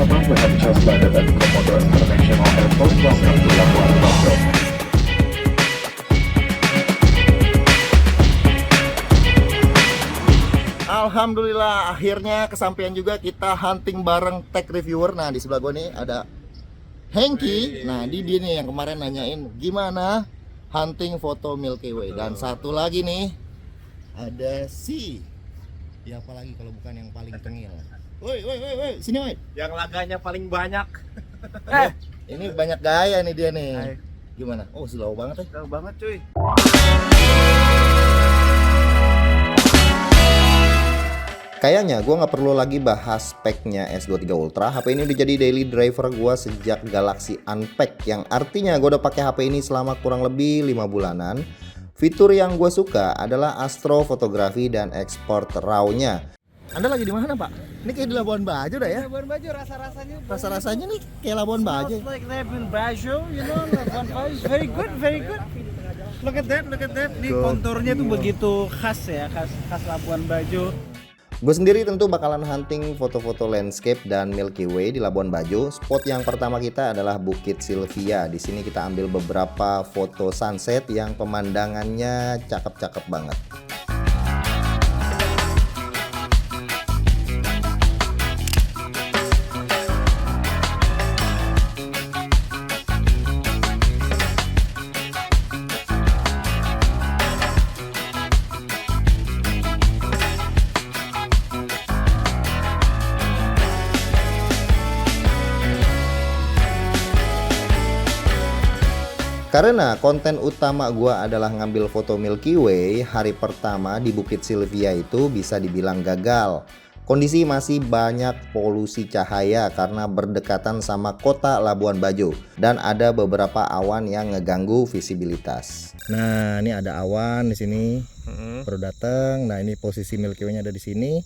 Nasabah berhak charge banded at Komodo International Airport. Welcome to Labuan Bajo. Alhamdulillah akhirnya kesampaian juga kita hunting bareng tech reviewer. Nah di sebelah gua nih ada Hengki. Nah dia nih yang kemarin nanyain gimana hunting foto Milky Way. Dan satu lagi nih ada ya apalagi kalau bukan yang paling tengil. Woi, sini woi. Yang laganya paling banyak. Ini banyak gaya nih dia nih. Gimana? Oh slow banget ya. Jauh banget cuy. Kayaknya gue nggak perlu lagi bahas speknya S23 Ultra. HP ini udah jadi daily driver gue sejak Galaxy Unpacked, yang artinya gue udah pakai HP ini selama kurang lebih 5 bulanan. Fitur yang gue suka adalah astrofotografi dan ekspor RAW-nya. Anda lagi di mana, Pak? Ini kayak di Labuan Bajo dah ya? Labuan Bajo rasa-rasanya. Rasa-rasanya nih kayak Labuan Bajo. Smells like Labuan Bajo, you know, Labuan Bajo. Very good, very good. Look at that, look at that. Nih konturnya tuh begitu khas ya, khas Labuan Bajo. Gue sendiri tentu bakalan hunting foto-foto landscape dan Milky Way di Labuan Bajo. Spot yang pertama kita adalah Bukit Sylvia. Di sini kita ambil beberapa foto sunset yang pemandangannya cakep-cakep banget. Karena konten utama gua adalah ngambil foto Milky Way, hari pertama di Bukit Sylvia itu bisa dibilang gagal. Kondisi masih banyak polusi cahaya karena berdekatan sama kota Labuan Bajo dan ada beberapa awan yang ngeganggu visibilitas. Nah, ini ada awan di sini. Baru datang. Nah, ini posisi Milky Way-nya ada di sini.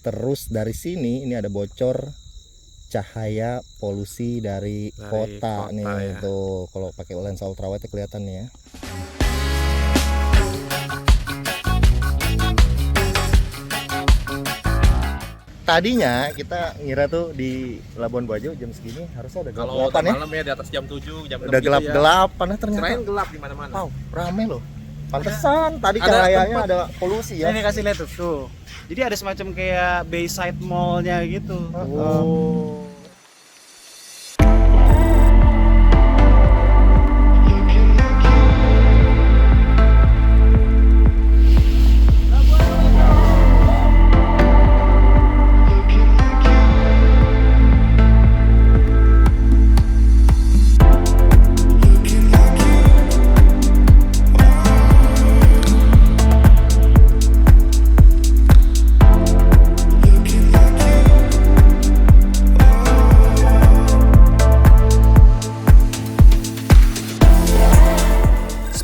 Terus dari sini ini ada bocor cahaya polusi dari kota nih ya. Tuh kalau pakai lensa ultrawide kelihatan nih ya. Tadinya kita ngira tuh di Labuan Bajo jam segini harusnya udah gelap-gelapan ya. Malam ya di atas jam 7, jam 6 Udah gelap-gelapan ya ternyata. Kirain gelap di mana-mana. Wow, rame loh. Pantesan tadi cahayanya ada polusi ya. Ini kasih lihat tuh. Jadi ada semacam kayak Bayside Mall-nya gitu. Oh.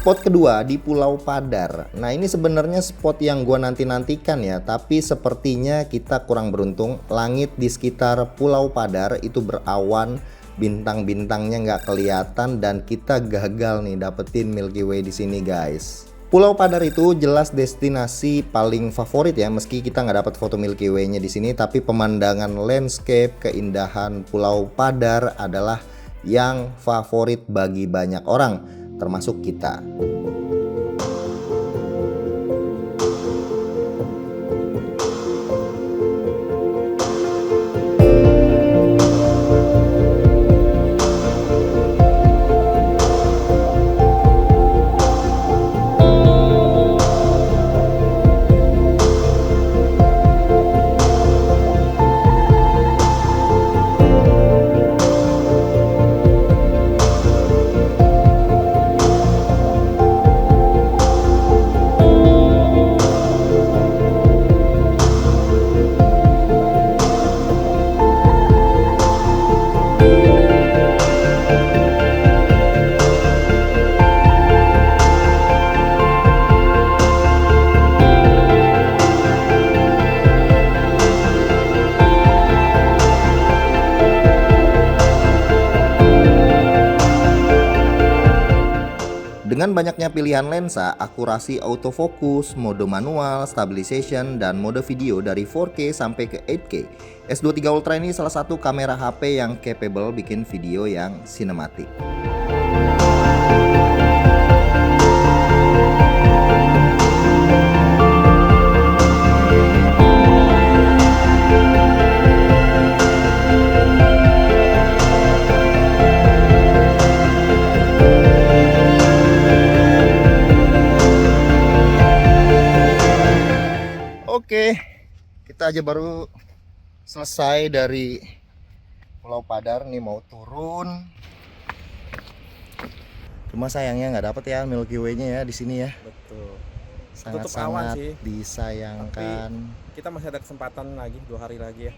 Spot kedua di Pulau Padar. Nah ini sebenarnya spot yang gua nantikan ya, tapi sepertinya kita kurang beruntung. Langit di sekitar Pulau Padar itu berawan, bintang-bintangnya nggak kelihatan dan kita gagal nih dapetin Milky Way di sini guys. Pulau Padar itu jelas destinasi paling favorit ya, meski kita nggak dapat foto Milky Way-nya di sini, tapi pemandangan landscape, keindahan Pulau Padar adalah yang favorit bagi banyak orang, termasuk kita. Dengan banyaknya pilihan lensa, akurasi autofocus, mode manual, stabilization, dan mode video dari 4K sampai ke 8K, S23 Ultra ini salah satu kamera HP yang capable bikin video yang sinematik. Oke, kita aja baru selesai dari Pulau Padar nih, mau turun. Cuma sayangnya nggak dapet ya Milky Way-nya ya di sini ya. Betul. Sangat-sangat disayangkan. Kita masih ada kesempatan lagi 2 hari lagi ya.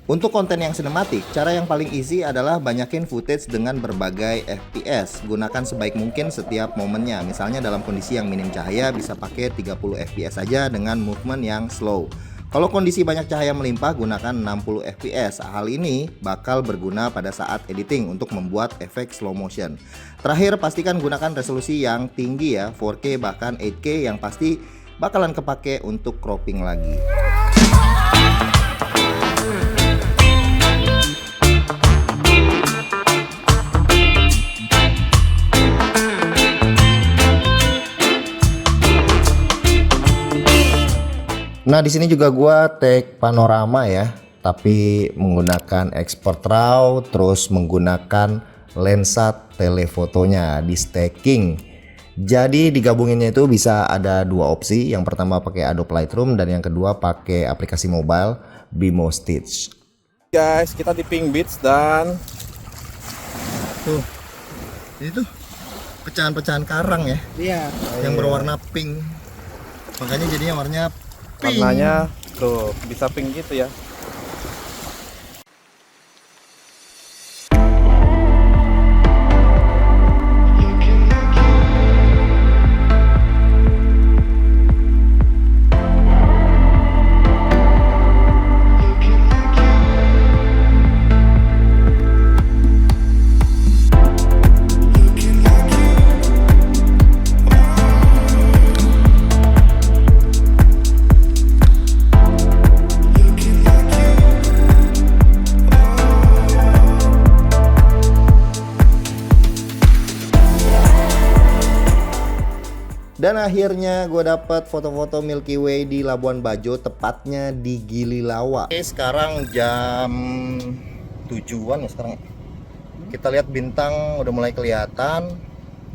Untuk konten yang sinematik, cara yang paling easy adalah banyakin footage dengan berbagai FPS. Gunakan sebaik mungkin setiap momennya. Misalnya dalam kondisi yang minim cahaya bisa pakai 30 FPS saja dengan movement yang slow. Kalau kondisi banyak cahaya melimpah, gunakan 60 FPS. Hal ini bakal berguna pada saat editing untuk membuat efek slow motion. Terakhir, pastikan gunakan resolusi yang tinggi ya, 4K bahkan 8K yang pasti bakalan kepake untuk cropping lagi. Nah, di sini juga gua take panorama ya, tapi menggunakan expert RAW, terus menggunakan lensa telefotonya di stacking. Jadi digabunginnya itu bisa ada 2 opsi. Yang pertama pakai Adobe Lightroom dan yang kedua pakai aplikasi mobile Bimo Stitch. Guys, kita di Pink Beach dan Tuh, itu pecahan-pecahan karang ya, iya, yang berwarna pink. Makanya jadinya warnanya pink. warnanya tuh bisa pink gitu ya. Dan akhirnya gue dapet foto-foto Milky Way di Labuan Bajo, tepatnya di Gili Lawa. Oke, sekarang jam 7-an ya sekarang ya. Kita lihat bintang udah mulai kelihatan.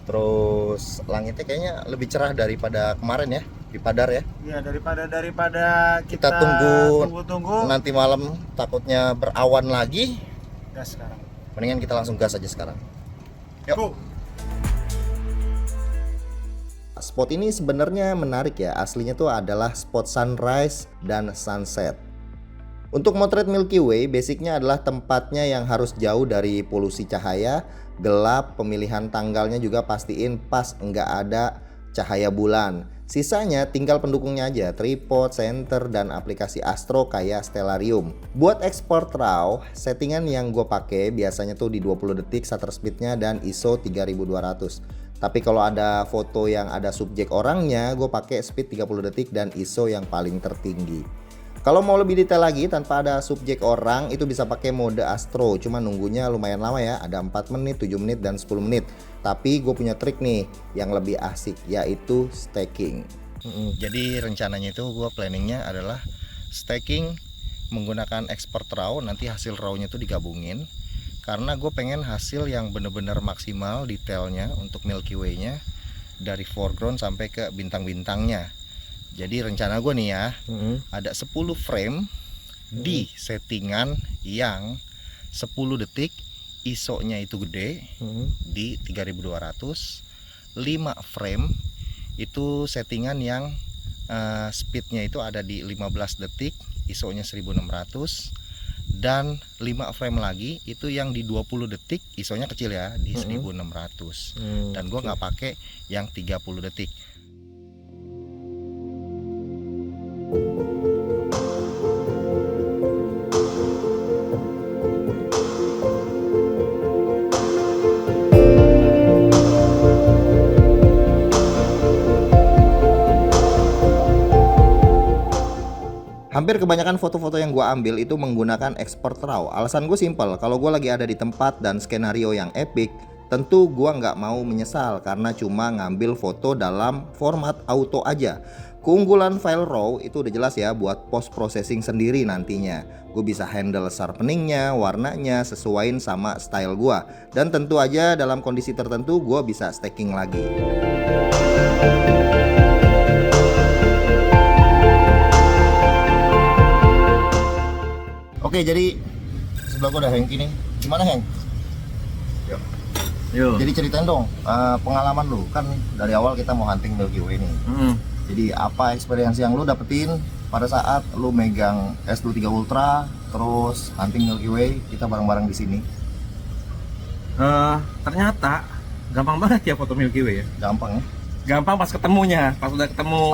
Terus langitnya kayaknya lebih cerah daripada kemarin ya di Padar ya. Iya, daripada Kita tunggu tunggu. nanti malam takutnya berawan lagi. Gas sekarang. Mendingan kita langsung gas aja sekarang. Yuk. Go. Spot ini sebenarnya menarik ya, aslinya tuh adalah spot sunrise dan sunset. Untuk motret Milky Way, basicnya adalah tempatnya yang harus jauh dari polusi cahaya, gelap, pemilihan tanggalnya juga pastiin pas nggak ada cahaya bulan. Sisanya tinggal pendukungnya aja, tripod, center, dan aplikasi astro kayak Stellarium. Buat export RAW, settingan yang gue pakai biasanya tuh di 20 detik shutter speednya dan ISO 3200. Tapi kalau ada foto yang ada subjek orangnya, gue pakai speed 30 detik dan ISO yang paling tertinggi. Kalau mau lebih detail lagi tanpa ada subjek orang, itu bisa pakai mode astro. Cuma nunggunya lumayan lama ya, ada 4 menit, 7 menit, dan 10 menit. Tapi gue punya trik nih yang lebih asik, yaitu stacking. Jadi rencananya itu gue planningnya adalah stacking menggunakan expert RAW, nanti hasil RAW-nya itu digabungin. Karena gue pengen hasil yang bener-bener maksimal detailnya untuk Milky Way-nya dari foreground sampai ke bintang-bintangnya. Jadi rencana gue nih ya, ada 10 frame di settingan yang 10 detik, ISO-nya itu gede di 3200. 5 frame itu settingan yang speednya itu ada di 15 detik, ISO-nya 1600. dan 5 frame lagi itu yang di 20 detik, ISO-nya kecil ya, di 1600. Dan gua nggak pakai yang 30 detik. Hampir kebanyakan foto-foto yang gue ambil itu menggunakan expert RAW. Alasan gue simpel, kalau gue lagi ada di tempat dan skenario yang epic, tentu gue nggak mau menyesal karena cuma ngambil foto dalam format auto aja. Keunggulan file RAW itu udah jelas ya buat post processing sendiri nantinya. Gue bisa handle sharpeningnya, warnanya, sesuaiin sama style gue. Dan tentu aja dalam kondisi tertentu gue bisa stacking lagi. Oke, jadi sebelah gua ada Hengki nih. Gimana Heng? Yo. Jadi ceritain dong pengalaman lu, kan dari awal kita mau hunting Milky Way nih. Jadi apa experience yang lu dapetin pada saat lu megang S23 Ultra terus hunting Milky Way, kita bareng-bareng di sini? Ternyata gampang banget ya foto Milky Way ya. Gampang ya? Gampang pas ketemunya, pas udah ketemu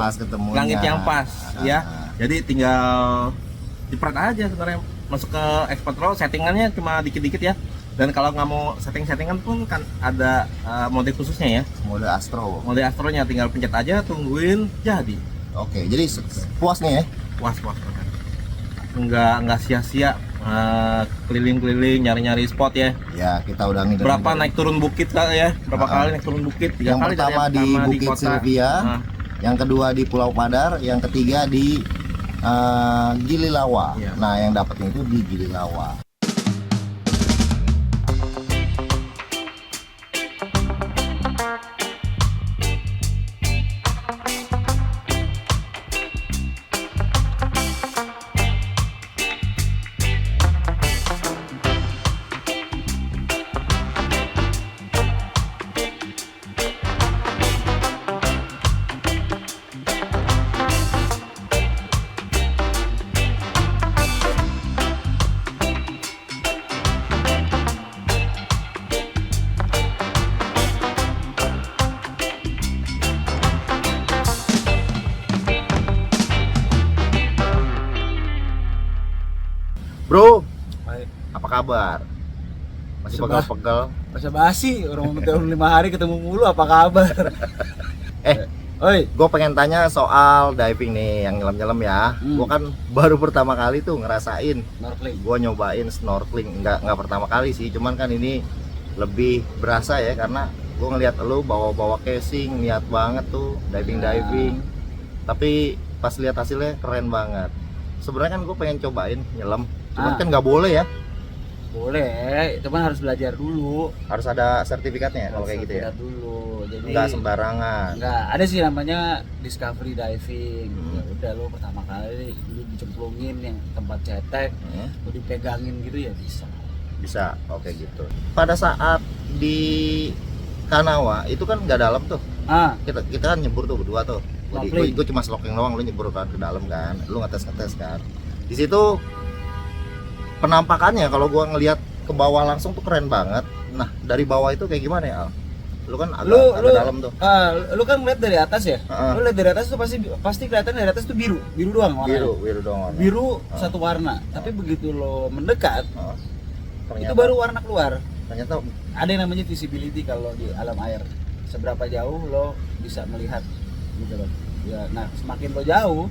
langit yang pas ya. Jadi tinggal jepret aja sebenarnya, masuk ke expert RAW, settingannya cuma dikit-dikit ya. Dan kalau nggak mau settingan pun kan ada mode khususnya ya. Mode Astro. Mode Astronya tinggal pencet aja, tungguin jadi. Oke, jadi puas nih ya? Puas banget. Nggak sia-sia keliling-keliling nyari-nyari spot ya. Ya, kita udah ngidam. Berapa naik turun bukit ya? Berapa kali naik turun bukit? 3 Yang kali pertama di Bukit kota. Sylvia, yang kedua di Pulau Padar, yang ketiga di Gili Lawa. Iya. Nah, yang dapetnya itu di Gili Lawa. Bro, apa kabar? Masih pegel-pegel? Basa-basi, orang tahun 5 hari ketemu mulu, apa kabar? Oi, Gue pengen tanya soal diving nih, yang nyelam-nyelam ya. Gue kan baru pertama kali tuh ngerasain. snorkeling. Gue nyobain snorkeling, nggak pertama kali sih, cuman kan ini lebih berasa ya karena gue ngeliat lu bawa casing, niat banget tuh diving. Tapi pas lihat hasilnya keren banget. Sebenarnya kan gue pengen cobain nyelam, cuman kan nggak boleh ya. Boleh, cuman harus belajar dulu. Harus ada sertifikatnya kalau kayak gitu ya. Sertifikat dulu. Jadi Nggak sembarangan. Nggak, ada sih namanya discovery diving. Ya udah, lo pertama kali lu dicemplungin yang tempat cetek, lu dipegangin gitu ya bisa. Oke gitu. Pada saat di Kanawa itu kan nggak dalam tuh. Kita kan nyebur tuh berdua tuh. Gue cuma snorkeling doang, lu nyebur kan ke dalam kan. Lu ngetes kan. Di situ penampakannya kalau gua ngelihat ke bawah langsung tuh keren banget. Nah, dari bawah itu kayak gimana ya, Al? Lu kan agak dalam tuh. Lu kan ngeliat dari atas ya. Lu lihat dari atas tuh pasti kelihatan dari atas tuh biru doang warnanya. Biru doang warna. Biru satu warna. Tapi begitu lo mendekat, Ternyata, itu baru warna keluar. Ternyata Ada yang namanya visibility kalau di alam air. Seberapa jauh lo bisa melihat gitu loh. Ya, nah semakin lo jauh,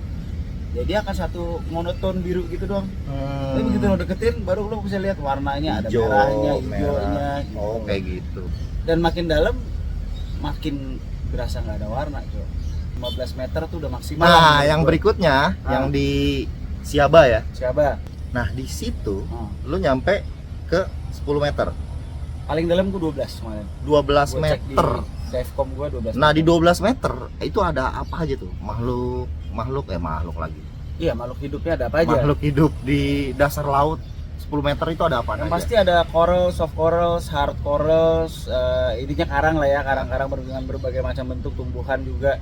ya dia akan satu monoton biru gitu doang. Tapi begitu lo deketin, baru lo bisa lihat warnanya, ada merahnya, hijaunya. Gitu. Oh, kayak gitu. Dan makin dalam, makin berasa nggak ada warna, coy. 15 meter tuh udah maksimal. Nah, yang berikutnya, yang di Siaba ya. Siapa? Nah, di situ lu nyampe ke 10 meter. Paling dalam gua 12 kemarin. 12 Gua cek meter. di Divecom gua 12. Nah, di 12 meter itu ada apa aja tuh? Makhluk lagi. Iya, makhluk hidupnya ada apa aja? Makhluk hidup di dasar laut 10 meter itu ada apa aja? Yang pasti ada coral, soft corals, hard corals, ininya karang lah ya, karang-karang dengan berbagai macam bentuk, tumbuhan juga.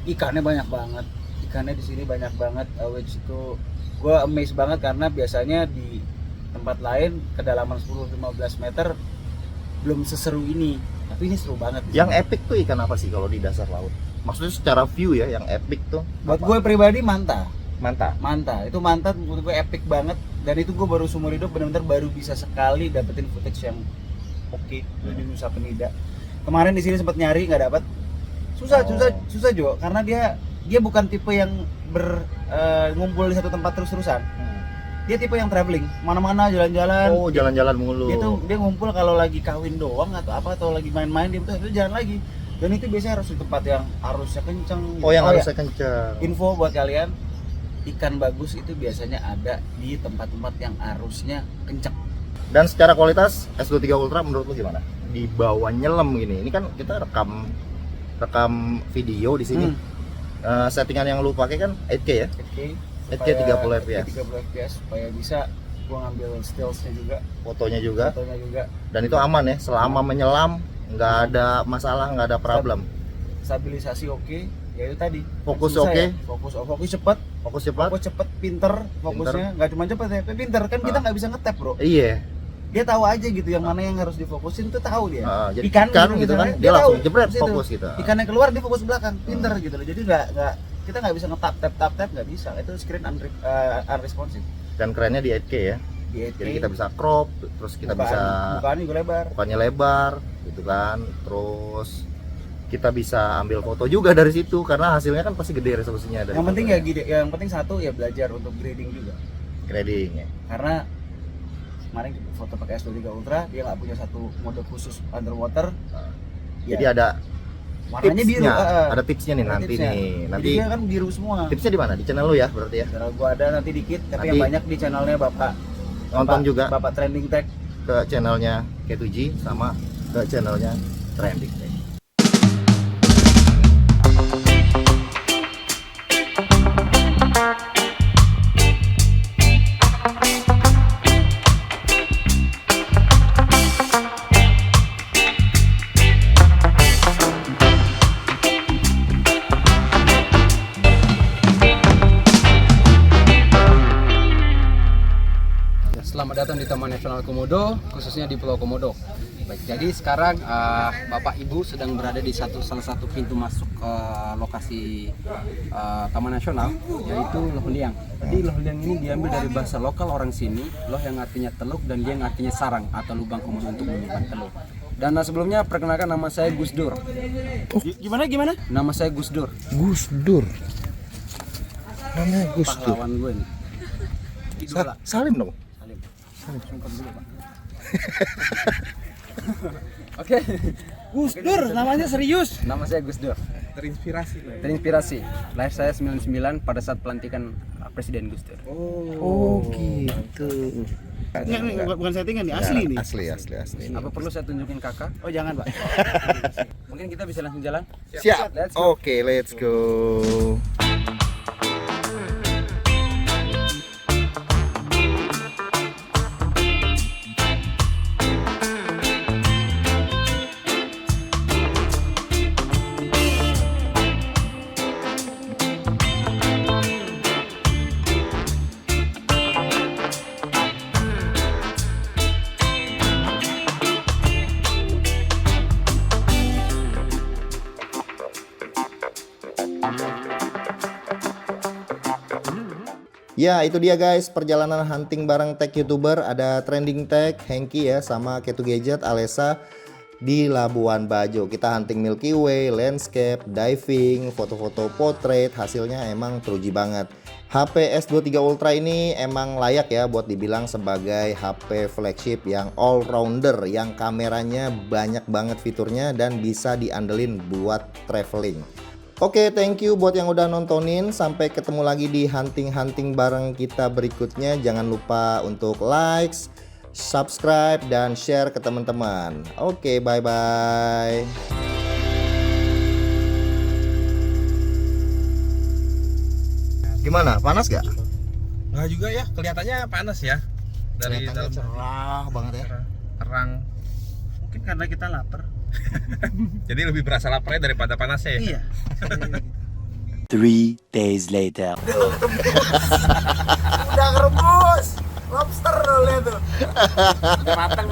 Ikannya banyak banget. Ikannya di sini banyak banget, which itu gue amazed banget karena biasanya di tempat lain kedalaman 10-15 meter belum seseru ini, tapi ini seru banget. Yang epic tuh ikan apa sih kalau di dasar laut? Maksudnya secara view ya, yang epic tuh Buat apa? gue pribadi manta. Manta. Itu manta menurut gue epic banget, dan itu gue baru seumur hidup benar-benar baru bisa sekali dapetin footage yang oke di Nusa Penida. Kemarin di sini sempat nyari nggak dapat. Susah Jo, karena dia bukan tipe yang ngumpul di satu tempat terus-terusan. Dia tipe yang traveling, mana-mana jalan-jalan. Oh, jalan-jalan mulu. Dia ngumpul kalau lagi kawin doang atau apa, atau lagi main-main dia itu jalan lagi. Dan itu biasanya harus di tempat yang arusnya kenceng. Oh, yang arusnya ya. kenceng. Info buat kalian, ikan bagus itu biasanya ada di tempat-tempat yang arusnya kenceng. Dan secara kualitas S23 Ultra menurut lu gimana? Di bawah nyelam gini. Ini kan kita rekam video di sini. Settingan yang lu pakai kan 8K ya? 8K 30 fps. 30 fps supaya bisa gua ngambil stillsnya juga, Fotonya juga. Dan itu aman ya, selama menyelam nggak ada masalah, nggak ada problem. Stabilisasi oke, ya itu tadi. Fokus Susah oke. ya. Fokus cepet. Fokus cepat. Fokus cepet, pinter fokusnya, nggak cuma cepet ya, tapi pinter kan kita nggak bisa ngetap bro. Iya. Dia tahu aja gitu yang mana yang harus difokusin tuh tahu dia. Jadi ikan gitu kan, misalnya, dia langsung tahu jebret situ. fokus gitu. Ikannya keluar dia fokus belakang, pinter gitu loh. Jadi nggak kita nggak bisa ngetap tap nggak bisa. Itu screen unresponsive. Dan kerennya di 8K ya. Di 8K, Jadi kita bisa crop, terus kita bisa bukaan juga lebar. bukannya lebar gitu kan. Terus kita bisa ambil foto juga dari situ karena hasilnya kan pasti gede resolusinya dari Yang penting ya fotonya. gede, yang penting satu ya belajar untuk grading juga. Grading ya. Karena kemarin kita foto pakai S23 Ultra, dia nggak punya satu mode khusus underwater. Jadi Ya, ada warnanya biru. tipsnya, ada tipsnya nih Ada nanti tipsnya. nih. Jadi Nanti dia kan biru semua. tipsnya di mana? Di channel lu ya berarti ya. Channel gua ada nanti dikit, tapi Nanti yang banyak di channelnya Nonton juga Bapak Trending Tech. ke channelnya K2G sama ke channelnya Trending Tech. Selamat datang di Taman Nasional Komodo, khususnya di Pulau Komodo. Baik, jadi sekarang Bapak Ibu sedang berada di salah satu pintu masuk lokasi Taman Nasional, yaitu Loh Liang. Jadi Loh Liang ini diambil dari bahasa lokal orang sini, loh yang artinya teluk dan liang artinya sarang atau lubang komodo untuk menyimpan telur. Dan sebelumnya perkenalkan, nama saya Gus Dur. Gimana? Nama saya Gus Dur. Gus Dur. Namanya Gus Dur. Pahlawan gue nih. Idola. Salim dong. Sungkem dulu, Pak. Oke. Gus Dur, namanya serius. Nama saya Gus Dur. Terinspirasi. Lahir saya 99 pada saat pelantikan Presiden Gus Dur. Oh gitu. Bukan settingan nih, asli nih. Asli. Apa perlu saya tunjukin kakak? Oh jangan Pak. Mungkin kita bisa langsung jalan? Siap. Let's go. Oke, let's go. Ya, itu dia guys, perjalanan hunting bareng tech YouTuber. Ada Trending Tech, Hengki ya, sama Ketu Gadget, Alessa di Labuan Bajo. Kita hunting Milky Way, landscape, diving, foto-foto portrait. Hasilnya emang teruji banget. HP S23 Ultra ini emang layak ya buat dibilang sebagai HP flagship yang all rounder, yang kameranya banyak banget fiturnya dan bisa diandelin buat traveling. Oke, thank you buat yang udah nontonin. Sampai ketemu lagi di hunting-hunting bareng kita berikutnya. Jangan lupa untuk like, subscribe, dan share ke teman-teman. Oke, bye-bye. Gimana? Panas gak? Nah juga ya, kelihatannya panas ya. Dari dalam cerah banget ya. terang. Mungkin karena kita lapar. Jadi lebih berasa laparnya daripada panasnya ya. Iya. 3 days later. Udah ngerebus lobster lo lihat tuh. Udah matang.